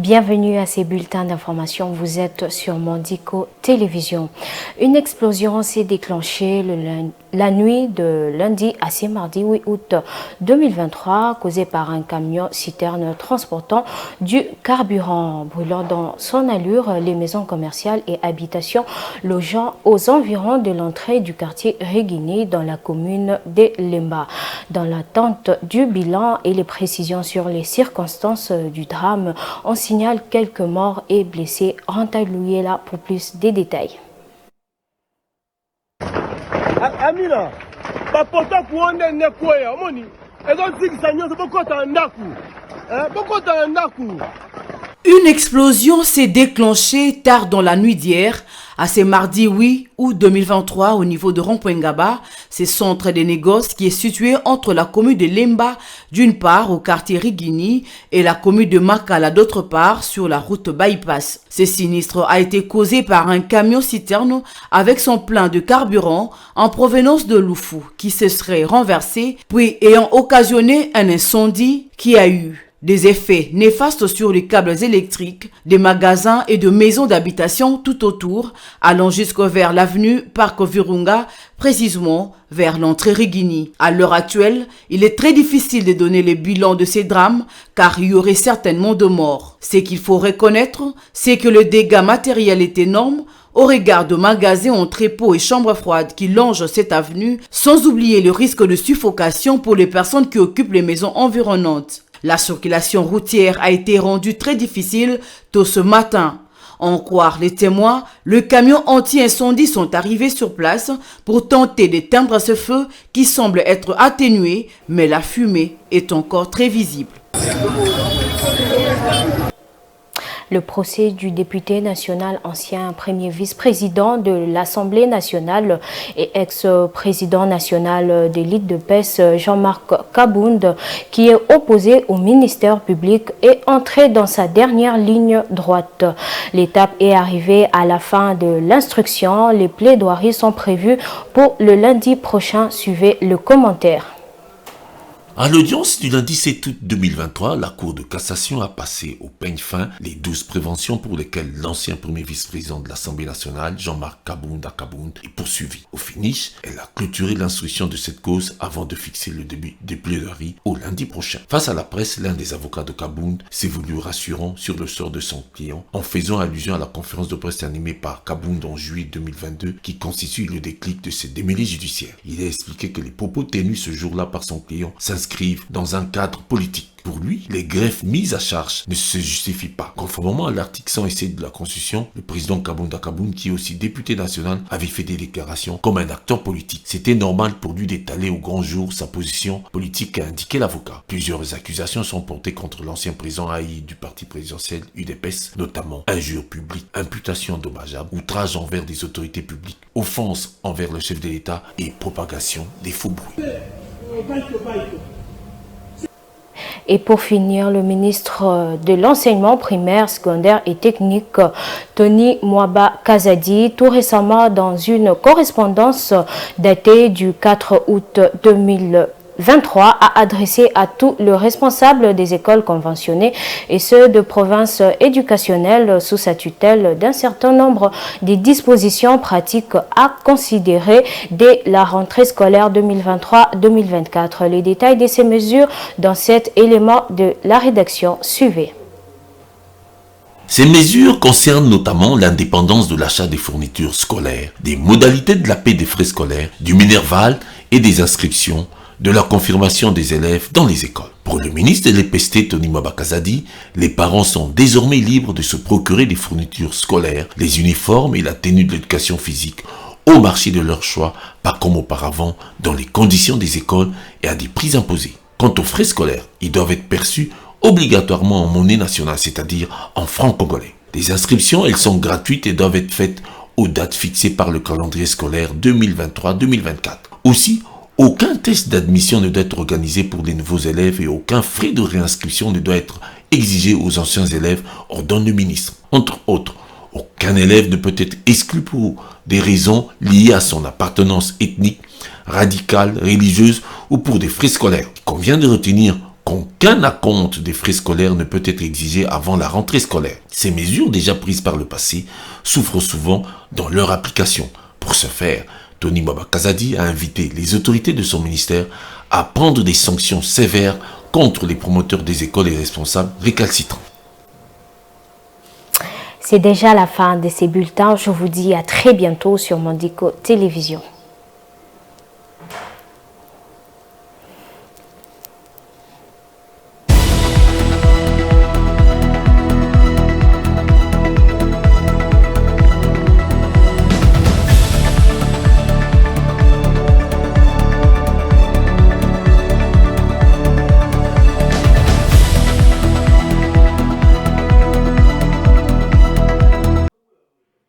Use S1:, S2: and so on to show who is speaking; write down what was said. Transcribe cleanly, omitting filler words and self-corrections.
S1: Bienvenue à ces bulletins d'information. Vous êtes sur Mondico Télévision. Une explosion s'est déclenchée la nuit de lundi à ce mardi 8 août 2023, causée par un camion citerne transportant du carburant, brûlant dans son allure les maisons commerciales et habitations logeant aux environs de l'entrée du quartier Riguini dans la commune de Lemba. Dans l'attente du bilan et les précisions sur les circonstances du drame, on signale quelques morts et blessés. Ranta Louyela pour plus de détails.
S2: Amina, papa kuone nekoya moni.
S3: Une explosion s'est déclenchée tard dans la nuit d'hier, à ce mardi 8 août 2023 au niveau de Rond-Point-Ngaba, ce centre de négoce qui est situé entre la commune de Lemba d'une part au quartier Riguini et la commune de Makala d'autre part sur la route bypass. Ce sinistre a été causé par un camion citerne avec son plein de carburant en provenance de Loufou qui se serait renversé puis ayant occasionné un incendie qui a eu des effets néfastes sur les câbles électriques, des magasins et de maisons d'habitation tout autour, allant jusqu'au vers l'avenue Parc Virunga, précisément vers l'entrée Riguini. À l'heure actuelle, il est très difficile de donner le bilan de ces drames car il y aurait certainement de morts. Ce qu'il faut reconnaître, c'est que le dégât matériel est énorme au regard de magasins, entrepôts et chambres froides qui longent cette avenue, sans oublier le risque de suffocation pour les personnes qui occupent les maisons environnantes. La circulation routière a été rendue très difficile tôt ce matin. En croire les témoins, le camion anti-incendie sont arrivés sur place pour tenter d'éteindre ce feu qui semble être atténué, mais la fumée est encore très visible.
S1: Le procès du député national, ancien premier vice-président de l'Assemblée nationale et ex-président national de l'élite de pêche, Jean-Marc Kabound, qui est opposé au ministère public, est entré dans sa dernière ligne droite. L'étape est arrivée à la fin de l'instruction. Les plaidoiries sont prévues pour le lundi prochain. Suivez le commentaire.
S4: À l'audience du lundi 7 août 2023, la Cour de cassation a passé au peigne fin les 12 préventions pour lesquelles l'ancien premier vice-président de l'Assemblée nationale, Jean-Marc Kabound est poursuivi. Au finish, elle a clôturé l'instruction de cette cause avant de fixer le début des plaidoiries au lundi prochain. Face à la presse, l'un des avocats de Kabound s'est voulu rassurant sur le sort de son client en faisant allusion à la conférence de presse animée par Kabound en juillet 2022 qui constitue le déclic de ces démêlés judiciaires. Il a expliqué que les propos tenus ce jour-là par son client s'inscrivent dans un cadre politique. Pour lui, les greffes mises à charge ne se justifient pas. Conformément à l'article 107 de la Constitution, le président Kabound, qui est aussi député national, avait fait des déclarations comme un acteur politique. C'était normal pour lui d'étaler au grand jour sa position politique, a indiqué l'avocat. Plusieurs accusations sont portées contre l'ancien président haï du parti présidentiel UDPS, notamment injures publiques, imputations dommageables, outrage envers des autorités publiques, offense envers le chef de l'État et propagation des faux bruits.
S1: Et pour finir, le ministre de l'Enseignement primaire, secondaire et technique, Tony Mwaba Kazadi, tout récemment dans une correspondance datée du 4 août 2023, a adressé à tous les responsables des écoles conventionnées et ceux de provinces éducationnelles sous sa tutelle d'un certain nombre de dispositions pratiques à considérer dès la rentrée scolaire 2023-2024. Les détails de ces mesures dans cet élément de la rédaction suivez.
S4: Ces mesures concernent notamment l'indépendance de l'achat des fournitures scolaires, des modalités de la paie des frais scolaires, du minerval et des inscriptions, de la confirmation des élèves dans les écoles. Pour le ministre de l'EPST, Tony Mwaba Kazadi, les parents sont désormais libres de se procurer des fournitures scolaires, les uniformes et la tenue de l'éducation physique au marché de leur choix, pas comme auparavant, dans les conditions des écoles et à des prix imposés. Quant aux frais scolaires, ils doivent être perçus obligatoirement en monnaie nationale, c'est-à-dire en francs congolais. Les inscriptions, elles sont gratuites et doivent être faites aux dates fixées par le calendrier scolaire 2023-2024. Aussi, aucun test d'admission ne doit être organisé pour les nouveaux élèves et aucun frais de réinscription ne doit être exigé aux anciens élèves, ordonne le ministre. Entre autres, aucun élève ne peut être exclu pour des raisons liées à son appartenance ethnique, radicale, religieuse ou pour des frais scolaires. Il convient de retenir qu'aucun acompte des frais scolaires ne peut être exigé avant la rentrée scolaire. Ces mesures déjà prises par le passé souffrent souvent dans leur application. Pour ce faire, Tony Baba Kazadi a invité les autorités de son ministère à prendre des sanctions sévères contre les promoteurs des écoles et responsables récalcitrants.
S1: C'est déjà la fin de ces bulletins. Je vous dis à très bientôt sur Mondico Télévision.